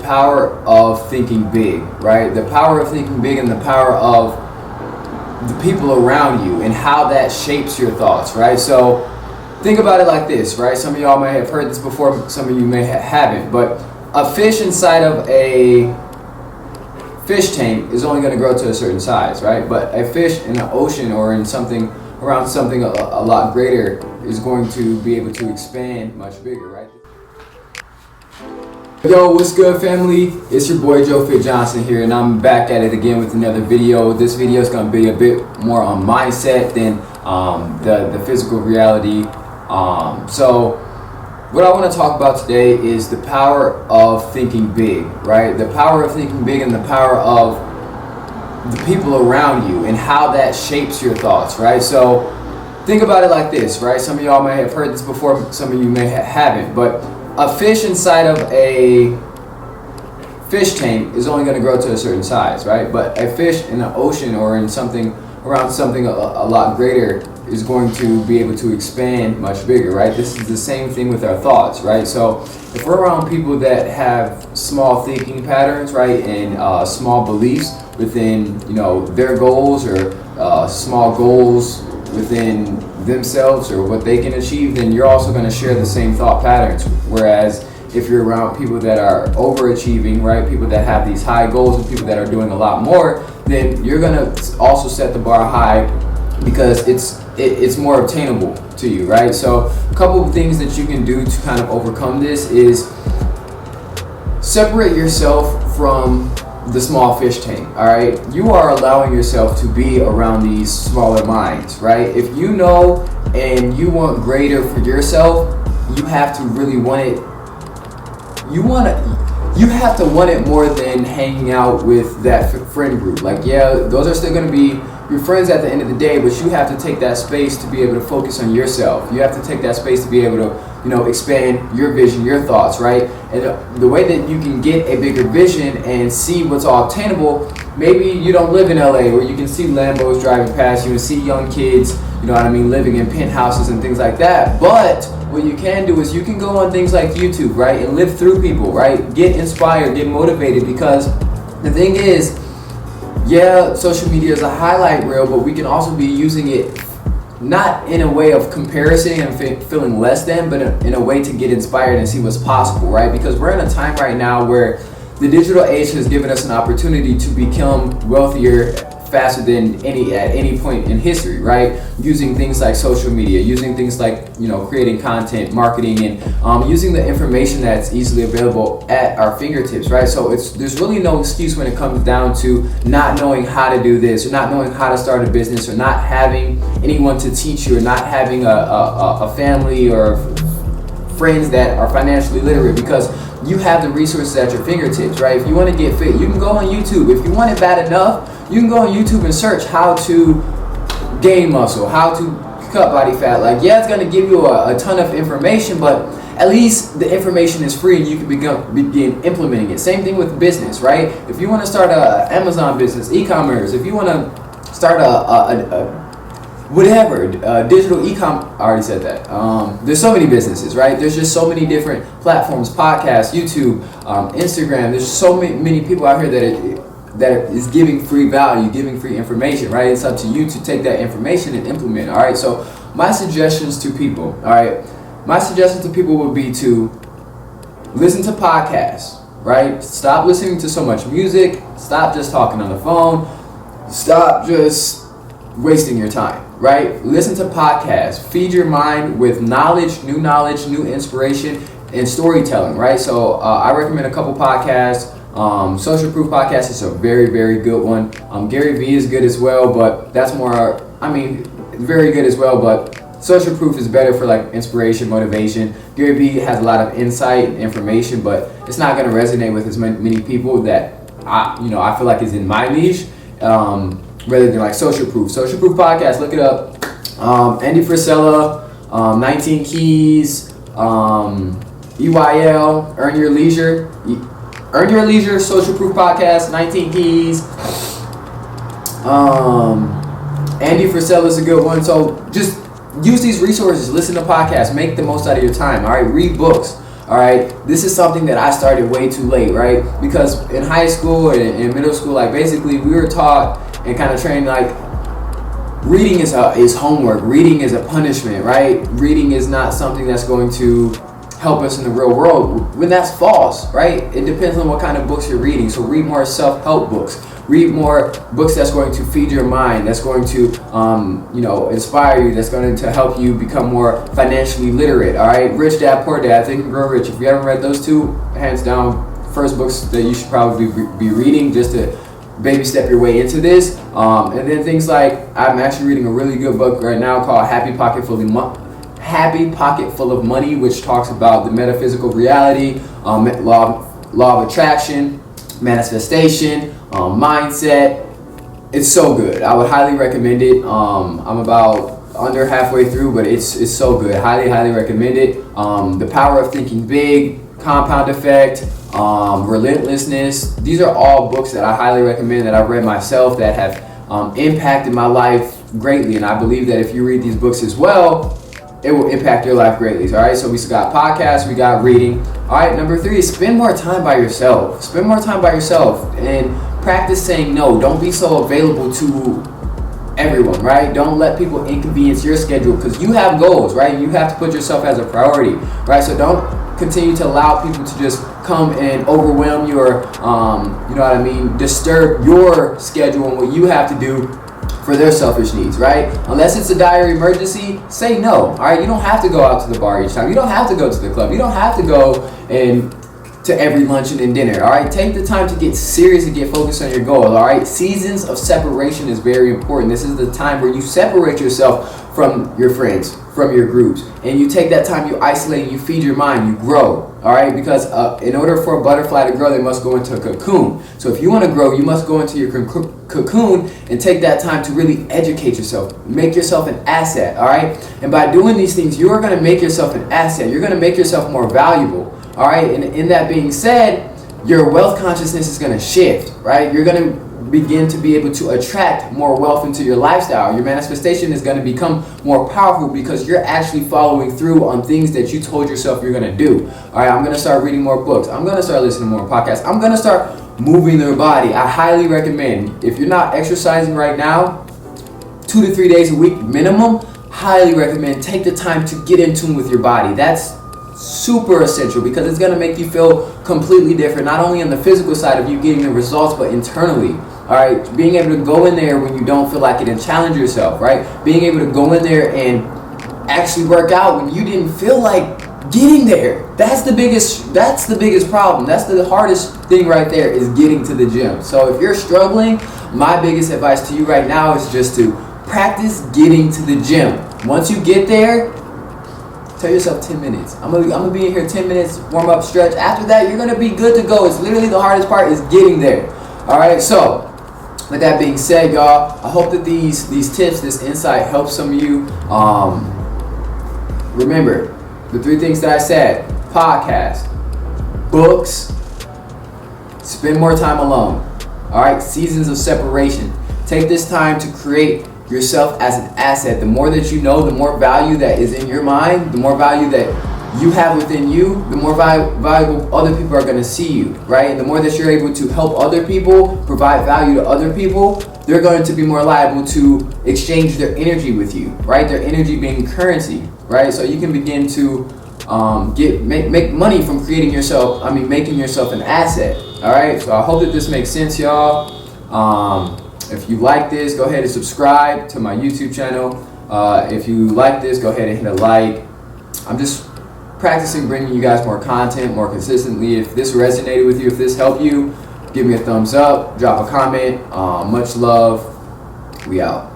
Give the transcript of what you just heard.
power of thinking big, right? The power of thinking big and the power of the people around you and how that shapes your thoughts, right? So think about it like this, right? Some of y'all may have heard this before, some of you may haven't, but a fish inside of a fish tank is only going to grow to a certain size, right? But a fish in the ocean or in something around something a lot greater is going to be able to expand much bigger, right? Yo, what's good, family? It's your boy Joe Fit Johnson here, and I'm back at it again with another video. This video is going to be a bit more on mindset than the physical reality. So what I want to talk about today is the power of thinking big, right? The power of thinking big and the power of the people around you and how that shapes your thoughts, right? So think about it like this, right? Some of y'all may have heard this before, some of you may haven't, but a fish inside of a fish tank is only going to grow to a certain size, right? But a fish in the ocean or in something around something a lot greater is going to be able to expand much bigger, right? This is the same thing with our thoughts, right? So if we're around people that have small thinking patterns, right, and small beliefs within, their goals or small goals within themselves or what they can achieve, then you're also going to share the same thought patterns. Whereas if you're around people that are overachieving, right, people that have these high goals and people that are doing a lot more, then you're going to also set the bar high because it's more obtainable to you, right? So a couple of things that you can do to kind of overcome this is separate yourself from the small fish tank, all right? You are allowing yourself to be around these smaller minds, right? If you know and you want greater for yourself, you have to really want it. You have to want it more than hanging out with that friend group. Like, yeah, those are still going to be your friends at the end of the day, but you have to take that space to be able to focus on yourself. You have to take that space to be able to, expand your vision, your thoughts, right? And the way that you can get a bigger vision and see what's all obtainable, maybe you don't live in LA where you can see Lambos driving past you and see young kids, living in penthouses and things like that. But what you can do is you can go on things like YouTube, right, and live through people, right? Get inspired, get motivated, because the thing is, yeah, social media is a highlight reel, but we can also be using it not in a way of comparison and feeling less than, but in a way to get inspired and see what's possible, right? Because we're in a time right now where the digital age has given us an opportunity to become wealthier faster than at any point in history, right? Using things like social media, using things like, creating content, marketing, and using the information that's easily available at our fingertips, right? So there's really no excuse when it comes down to not knowing how to do this, or not knowing how to start a business, or not having anyone to teach you, or not having a family or friends that are financially literate, because you have the resources at your fingertips, right? If you want to get fit, you can go on YouTube. If you want it bad enough, you can go on YouTube and search how to gain muscle, how to cut body fat. Like, yeah, it's going to give you a ton of information, but at least the information is free and you can begin implementing it. Same thing with business, right? If you want to start a Amazon business, e-commerce, if you want to start digital e-com, I already said that. There's so many businesses, right? There's just so many different platforms, podcasts, YouTube, Instagram. There's so many people out here that is giving free value, giving free information, right? It's up to you to take that information and implement, all right? So my suggestions to people, all right? My suggestions to people would be to listen to podcasts, right? Stop listening to so much music. Stop just talking on the phone. Stop just wasting your time, right? Listen to podcasts. Feed your mind with knowledge, new inspiration, and storytelling, right? So I recommend a couple podcasts. Social Proof Podcast is a very, very good one. Gary Vee is good as well, but that's more, very good as well, but Social Proof is better for like inspiration, motivation. Gary Vee has a lot of insight and information, but it's not going to resonate with as many people that I feel like is in my niche, rather than like Social Proof. Social Proof Podcast, look it up. Andy Frisella, 19 Keys, EYL, Earn Your Leisure. Earn Your Leisure, Social Proof Podcast, 19 Keys. Andy Frisella is a good one. So just use these resources, listen to podcasts, make the most out of your time. All right, read books. All All right, this is something that I started way too late, right? Because in high school and in middle school, like basically we were taught and kind of trained like reading is homework. Reading is a punishment, right? Reading is not something that's going to help us in the real world. When that's false, right? It depends on what kind of books you're reading. So read more self-help books. Read more books that's going to feed your mind, that's going to, inspire you, that's going to help you become more financially literate, all right? Rich Dad, Poor Dad, Think and Grow Rich. If you haven't read those two, hands down, first books that you should probably be reading just to baby step your way into this. And then things like, I'm actually reading a really good book right now called Happy Pocket Full of Money, which talks about the metaphysical reality, law of attraction, manifestation, mindset. It's so good. I would highly recommend it. I'm about under halfway through, but it's so good. Highly recommend it. The Power of Thinking Big, Compound Effect, Relentlessness. These are all books that I highly recommend that I've read myself that have impacted my life greatly. And I believe that if you read these books as well, it will impact your life greatly. All right, so we got podcasts, we got reading. All right, number 3 is spend more time by yourself. Spend more time by yourself and practice saying no. Don't be so available to everyone, right? Don't let people inconvenience your schedule because you have goals, right? You have to put yourself as a priority, right? So don't continue to allow people to just come and overwhelm you or, disturb your schedule and what you have to do for their selfish needs, right? Unless it's a dire emergency, say no, all right? You don't have to go out to the bar each time. You don't have to go to the club. You don't have to go and to every luncheon and dinner, all right? Take the time to get serious and get focused on your goals, all right? Seasons of separation is very important. This is the time where you separate yourself from your friends, from your groups, and you take that time, you isolate, and you feed your mind, you grow, all right? Because in order for a butterfly to grow, they must go into a cocoon. So if you want to grow, you must go into your cocoon and take that time to really educate yourself, make yourself an asset, all right? And by doing these things, you are going to make yourself an asset. You're going to make yourself more valuable. All right, and in that being said, your wealth consciousness is going to shift, right? You're going to begin to be able to attract more wealth into your lifestyle. Your manifestation is going to become more powerful because you're actually following through on things that you told yourself you're going to do. All right, I'm going to start reading more books. I'm going to start listening to more podcasts. I'm going to start moving their body. I highly recommend, if you're not exercising right now, 2 to 3 days a week minimum, highly recommend take the time to get in tune with your body. That's super essential because it's going to make you feel completely different, not only on the physical side of you getting the results, but internally. All right, being able to go in there when you don't feel like it and challenge yourself, right? Being able to go in there and actually work out when you didn't feel like getting there. That's the biggest problem. That's the hardest thing right there, is getting to the gym. So if you're struggling, my biggest advice to you right now is just to practice getting to the gym. Once you get there, tell yourself 10 minutes. I'm gonna be in here 10 minutes, warm up, stretch. After that, you're gonna be good to go. It's literally the hardest part is getting there. All right, so with that being said, y'all, I hope that these tips, this insight helps some of you. Remember, the 3 things that I said: podcast, books, spend more time alone. All right, seasons of separation. Take this time to create yourself as an asset. The more that you know, the more value that is in your mind, the more value that you have within you, the more valuable other people are going to see you, right? And the more that you're able to help other people, provide value to other people, they're going to be more liable to exchange their energy with you, right? Their energy being currency, right? So you can begin to make money from making yourself an asset. All right, so I hope that this makes sense, y'all. If you like this, go ahead and subscribe to my YouTube channel. If you like this, go ahead and hit a like. I'm just practicing bringing you guys more content more consistently. If this resonated with you, if this helped you, give me a thumbs up, drop a comment. Much love. We out.